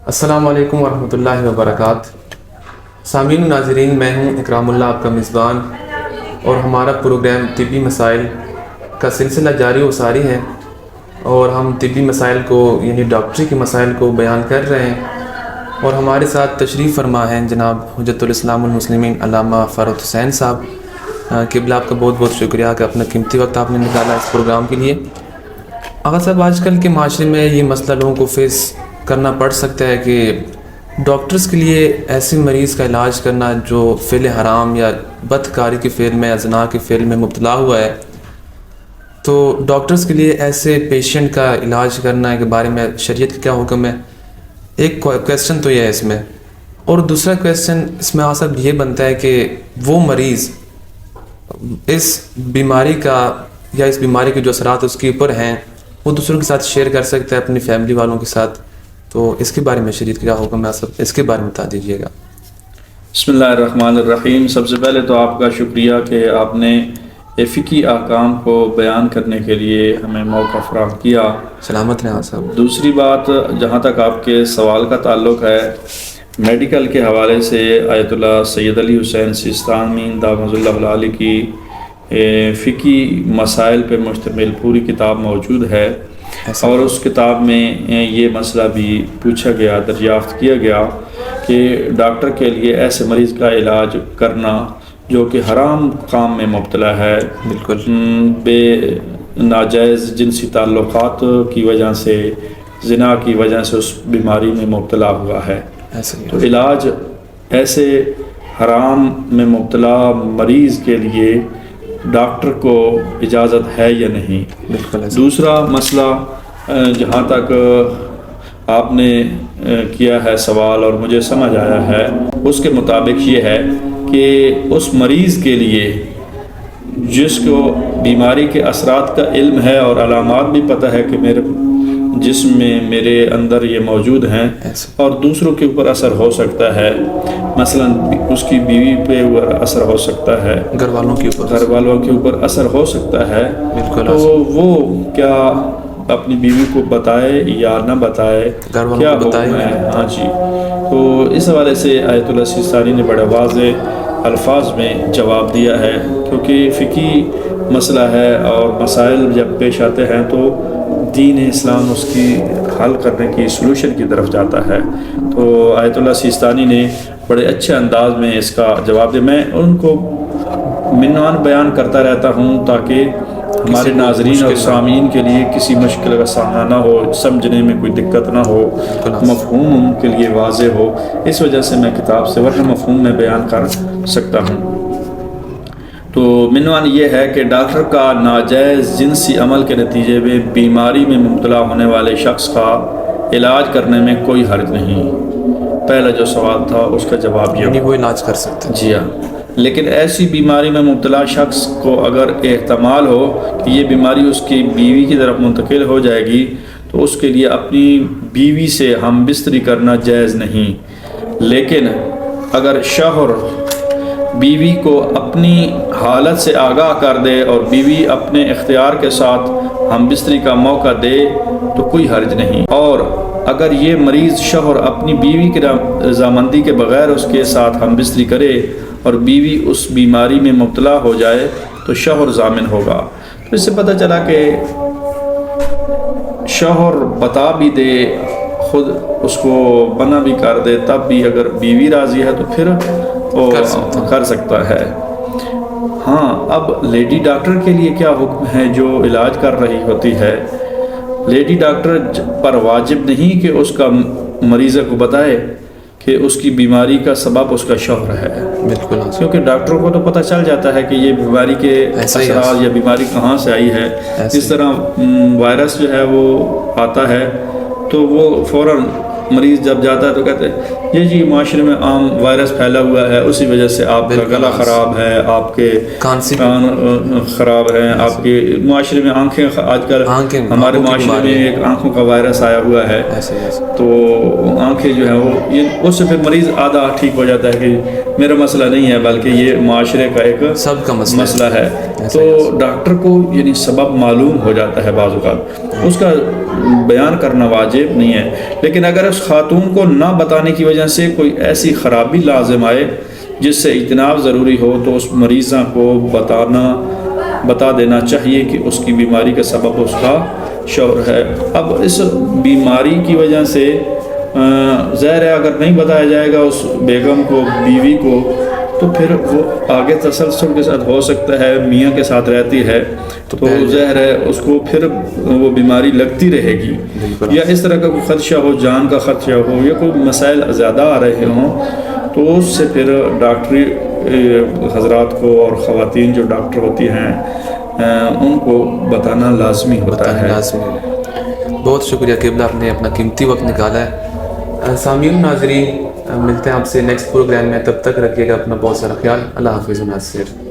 السلام علیکم ورحمۃ اللہ وبرکاتہ۔ سامعین و ناظرین، میں ہوں اکرام اللہ، آپ کا میزبان، اور ہمارا پروگرام طبی مسائل کا سلسلہ جاری و ساری ہے، اور ہم طبی مسائل کو یعنی ڈاکٹری کے مسائل کو بیان کر رہے ہیں، اور ہمارے ساتھ تشریف فرما ہیں جناب حجت الاسلام المسلمین علامہ فرحت حسین صاحب۔ قبلہ آپ کا بہت بہت شکریہ کہ اپنا قیمتی وقت آپ نے نکالا اس پروگرام کے لیے۔ آغا صاحب، آج کل کے معاشرے میں یہ مسئلہ لوگوں کو فیس کرنا پڑ سکتا ہے کہ ڈاکٹرز کے لیے ایسے مریض کا علاج کرنا جو فعل حرام یا بدکاری کے فعل میں یا زنا کے فعل میں مبتلا ہوا ہے، تو ڈاکٹرز کے لیے ایسے پیشنٹ کا علاج کرنا کے بارے میں شریعت کا کیا حکم ہے؟ ایک کویسچن تو یہ ہے اس میں، اور دوسرا کویسچن اس میں صاحب یہ بنتا ہے کہ وہ مریض اس بیماری کا یا اس بیماری کے جو اثرات اس کے اوپر ہیں وہ دوسروں کے ساتھ شیئر کر سکتا ہے، اپنی فیملی والوں کے ساتھ، تو اس کے بارے میں شریعت کا کیا حکم ہے صاحب؟ اس کے بارے میں بتا دیجیے گا۔ بسم اللہ الرحمن الرحیم۔ سب سے پہلے تو آپ کا شکریہ کہ آپ نے فقہی احکام کو بیان کرنے کے لیے ہمیں موقع فراہم کیا۔ سلامت رہیں صاحب۔ دوسری بات، جہاں تک آپ کے سوال کا تعلق ہے، میڈیکل کے حوالے سے آیت اللہ سید علی حسین سیستانی دامت اللہ العالی کی فقہی مسائل پہ مشتمل پوری کتاب موجود ہے، اور اس کتاب میں یہ مسئلہ بھی پوچھا گیا، دریافت کیا گیا کہ ڈاکٹر کے لیے ایسے مریض کا علاج کرنا جو کہ حرام کام میں مبتلا ہے، بالکل بے ناجائز جنسی تعلقات کی وجہ سے، زنا کی وجہ سے اس بیماری میں مبتلا ہوا ہے، تو علاج ایسے حرام میں مبتلا مریض کے لیے ڈاکٹر کو اجازت ہے یا نہیں۔ دوسرا مسئلہ جہاں تک آپ نے کیا ہے سوال اور مجھے سمجھ آیا ہے، اس کے مطابق یہ ہے کہ اس مریض کے لیے جس کو بیماری کے اثرات کا علم ہے اور علامات بھی پتہ ہے کہ میرے جسم میں میرے اندر یہ موجود ہیں اور دوسروں کے اوپر اثر ہو سکتا ہے، مثلا اس کی بیوی پہ اثر ہو سکتا ہے، گھر والوں کے اوپر اثر ہو سکتا ہے، تو وہ کیا اپنی بیوی کو بتائے یا نہ بتائے، کیا حکم ہے؟ ہاں جی، تو اس حوالے سے آیت اللہ سیستانی نے بڑے واضح الفاظ میں جواب دیا ہے، کیونکہ فقہی مسئلہ ہے اور مسائل جب پیش آتے ہیں تو دین اسلام اس کی حل کرنے کی سلوشن کی طرف جاتا ہے، تو آیت اللہ سیستانی نے بڑے اچھے انداز میں اس کا جواب دیا۔ میں ان کو عنوان بیان کرتا رہتا ہوں تاکہ ہمارے ناظرین اور سامعین کے لیے کسی مشکل کا سامنا نہ ہو، سمجھنے میں کوئی دقت نہ ہو، مفہوم ان کے لیے واضح ہو، اس وجہ سے میں کتاب سے ورنہ مفہوم میں بیان کر سکتا ہوں۔ تو عنوان یہ ہے کہ ڈاکٹر کا ناجائز جنسی عمل کے نتیجے میں بیماری میں مبتلا ہونے والے شخص کا علاج کرنے میں کوئی حرج نہیں۔ پہلا جو سوال تھا اس کا جواب یہ، وہ علاج کر سکتے ہیں، جی ہاں، لیکن ایسی بیماری میں مبتلا شخص کو اگر احتمال ہو کہ یہ بیماری اس کی بیوی کی طرف منتقل ہو جائے گی تو اس کے لیے اپنی بیوی سے ہم بستری کرنا جائز نہیں، لیکن اگر شوہر بیوی کو اپنی حالت سے آگاہ کر دے اور بیوی اپنے اختیار کے ساتھ ہم بستری کا موقع دے تو کوئی حرج نہیں، اور اگر یہ مریض شوہر اپنی بیوی کی رضامندی کے بغیر اس کے ساتھ ہم بستری کرے اور بیوی اس بیماری میں مبتلا ہو جائے تو شوہر ضامن ہوگا۔ تو اس سے پتہ چلا کہ شوہر بتا بھی دے، خود اس کو منع بھی کر دے، تب بھی اگر بیوی راضی ہے تو پھر وہ کر سکتا ہے۔ ہاں، اب لیڈی ڈاکٹر کے لیے کیا حکم ہے جو علاج کر رہی ہوتی ہے؟ لیڈی ڈاکٹر پر واجب نہیں کہ اس کا مریضہ کو بتائے کہ اس کی بیماری کا سبب اس کا شوہر ہے، بالکل، کیونکہ ڈاکٹروں کو تو پتہ چل جاتا ہے کہ یہ بیماری کے اثرات یا بیماری کہاں سے آئی ہے۔ جس طرح وائرس جو ہے وہ آتا ہے تو وہ فوراً مریض جب جاتا ہے تو کہتے ہیں یہ جی معاشرے میں عام وائرس پھیلا ہوا ہے، اسی وجہ سے آپ کا گلا خراب ہے، آپ کے کان خراب ہیں، آپ کے معاشرے میں آنکھیں، آج کل ہمارے معاشرے میں ایک آنکھوں کا وائرس آیا ہوا ہے، تو آنکھیں جو ہیں وہ اس سے پھر مریض آدھا ٹھیک ہو جاتا ہے کہ میرا مسئلہ نہیں ہے بلکہ یہ معاشرے کا ایک سب کا مسئلہ ہے۔ تو ڈاکٹر کو یعنی سبب معلوم ہو جاتا ہے بعض اوقات، اس کا بیان کرنا واجب نہیں ہے، لیکن اگر اس اس خاتون کو نہ بتانے کی وجہ سے کوئی ایسی خرابی لازم آئے جس سے اجتناب ضروری ہو تو اس مریضہ کو بتا دینا چاہیے کہ اس کی بیماری کا سبب اس کا شوہر ہے۔ اب اس بیماری کی وجہ سے ظاہر ہے اگر نہیں بتایا جائے گا اس بیگم کو، بیوی کو، تو پھر وہ آگے تسلسل کے ساتھ ہو سکتا ہے، میاں کے ساتھ رہتی ہے تو ظاہر ہے اس کو پھر وہ بیماری لگتی رہے گی، یا اس طرح کا کوئی خدشہ ہو، جان کا خدشہ ہو، یا کوئی مسائل زیادہ آ رہے ہوں تو اس سے پھر ڈاکٹری حضرات کو اور خواتین جو ڈاکٹر ہوتی ہیں ان کو بتانا لازمی ہوتا ہے۔ بہت شکریہ قبلہ، آپ نے اپنا قیمتی وقت نکالا ہے۔ سامعین ناظرین، ملتے ہیں آپ سے نیکسٹ پروگرام میں، تب تک رکھیے گا اپنا بہت سارا خیال۔ اللہ حافظ۔